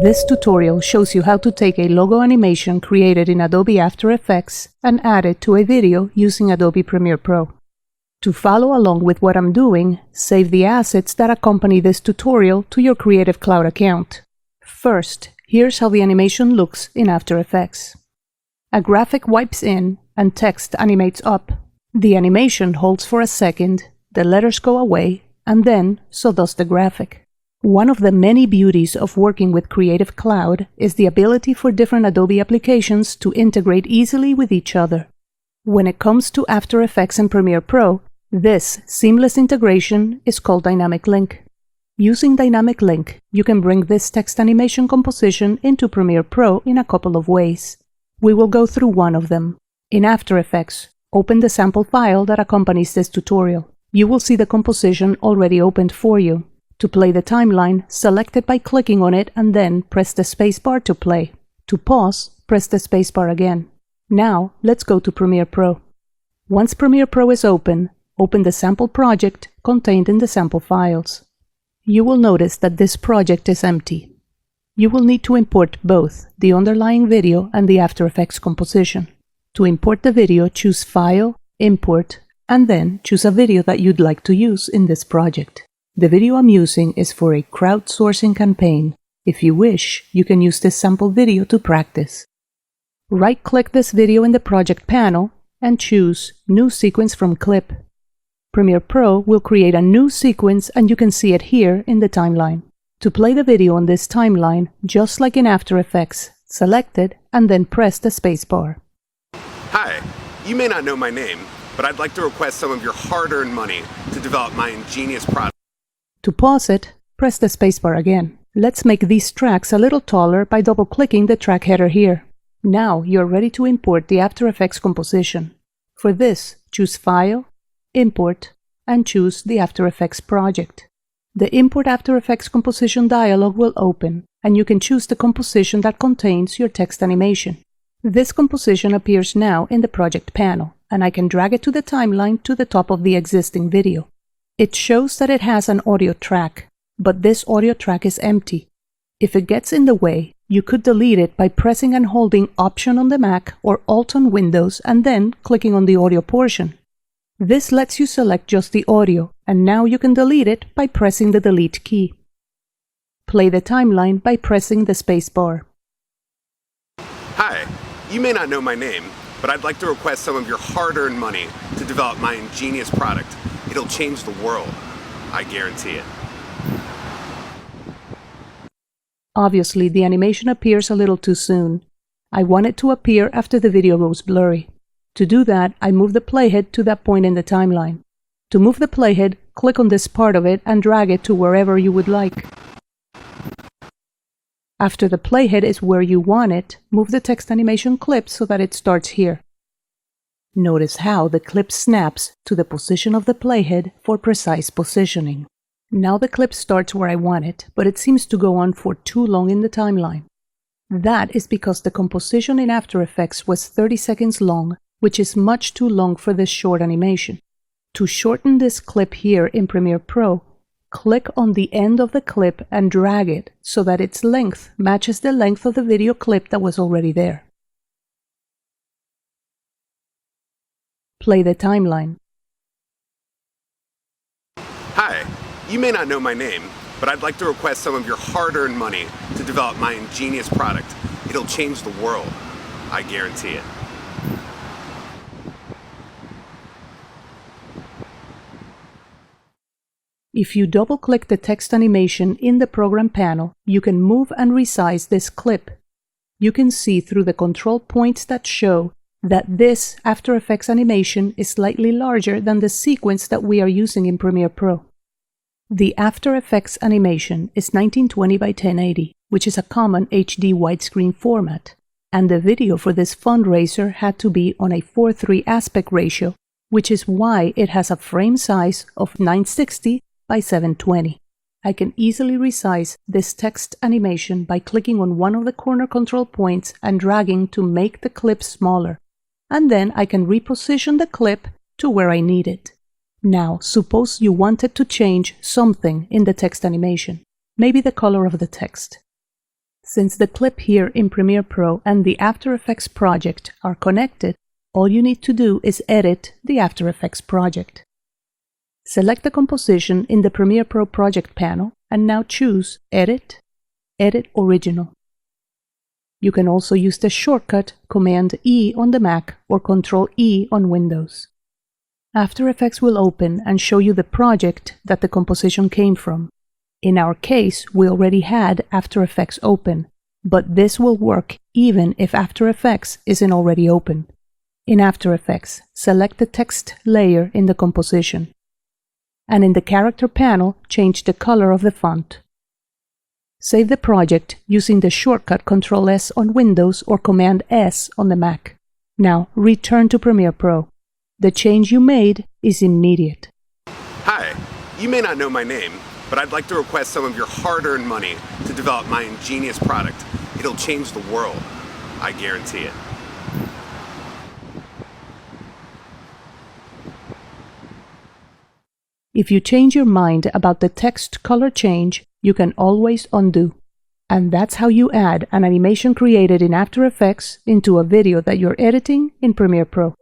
This tutorial shows you how to take a logo animation created in Adobe After Effects and add it to a video using Adobe Premiere Pro. To follow along with what I'm doing, save the assets that accompany this tutorial to your Creative Cloud account. First, here's how the animation looks in After Effects. A graphic wipes in and text animates up. The animation holds for a second, the letters go away, and then so does the graphic. One of the many beauties of working with Creative Cloud is the ability for different Adobe applications to integrate easily with each other. When it comes to After Effects and Premiere Pro, this seamless integration is called Dynamic Link. Using Dynamic Link, you can bring this text animation composition into Premiere Pro in a couple of ways. We will go through one of them. In After Effects, open the sample file that accompanies this tutorial. You will see the composition already opened for you. To play the timeline, select it by clicking on it and then press the spacebar to play. To pause, press the spacebar again. Now, let's go to Premiere Pro. Once Premiere Pro is open the sample project contained in the sample files. You will notice that this project is empty. You will need to import both the underlying video and the After Effects composition. To import the video, choose File, Import, and then choose a video that you'd like to use in this project. The video I'm using is for a crowdsourcing campaign. If you wish, you can use this sample video to practice. Right-click this video in the project panel and choose New Sequence from Clip. Premiere Pro will create a new sequence and you can see it here in the timeline. To play the video on this timeline, just like in After Effects, select it and then press the spacebar. Hi, you may not know my name, but I'd like to request some of your hard-earned money to develop my ingenious product. To pause it, press the spacebar again. Let's make these tracks a little taller by double-clicking the track header here. Now you're ready to import the After Effects composition. For this, choose File, Import, and choose the After Effects project. The Import After Effects composition dialog will open, and you can choose the composition that contains your text animation. This composition appears now in the project panel, and I can drag it to the timeline to the top of the existing video. It shows that it has an audio track, but this audio track is empty. If it gets in the way, you could delete it by pressing and holding Option on the Mac or Alt on Windows and then clicking on the audio portion. This lets you select just the audio, and now you can delete it by pressing the Delete key. Play the timeline by pressing the spacebar. Hi, you may not know my name, but I'd like to request some of your hard-earned money to develop my ingenious product. It'll change the world. I guarantee it. Obviously, the animation appears a little too soon. I want it to appear after the video goes blurry. To do that, I move the playhead to that point in the timeline. To move the playhead, click on this part of it and drag it to wherever you would like. After the playhead is where you want it, move the text animation clip so that it starts here. Notice how the clip snaps to the position of the playhead for precise positioning. Now the clip starts where I want it, but it seems to go on for too long in the timeline. That is because the composition in After Effects was 30 seconds long, which is much too long for this short animation. To shorten this clip here in Premiere Pro, click on the end of the clip and drag it so that its length matches the length of the video clip that was already there. Play the timeline. Hi, you may not know my name, but I'd like to request some of your hard-earned money to develop my ingenious product. It'll change the world. I guarantee it. If you double-click the text animation in the program panel, you can move and resize this clip. You can see through the control points that show that this After Effects animation is slightly larger than the sequence that we are using in Premiere Pro. The After Effects animation is 1920 by 1080, which is a common HD widescreen format, and the video for this fundraiser had to be on a 4:3 aspect ratio, which is why it has a frame size of 960 by 720. I can easily resize this text animation by clicking on one of the corner control points and dragging to make the clip smaller. And then I can reposition the clip to where I need it. Now, suppose you wanted to change something in the text animation, maybe the color of the text. Since the clip here in Premiere Pro and the After Effects project are connected, all you need to do is edit the After Effects project. Select the composition in the Premiere Pro project panel and now choose Edit, Edit Original. You can also use the shortcut Command-E on the Mac or Control-E on Windows. After Effects will open and show you the project that the composition came from. In our case, we already had After Effects open, but this will work even if After Effects isn't already open. In After Effects, select the text layer in the composition. And in the Character panel, change the color of the font. Save the project using the shortcut Ctrl-S on Windows or Command-S on the Mac. Now return to Premiere Pro. The change you made is immediate. Hi, you may not know my name, but I'd like to request some of your hard-earned money to develop my ingenious product. It'll change the world. I guarantee it. If you change your mind about the text color change, you can always undo. And that's how you add an animation created in After Effects into a video that you're editing in Premiere Pro.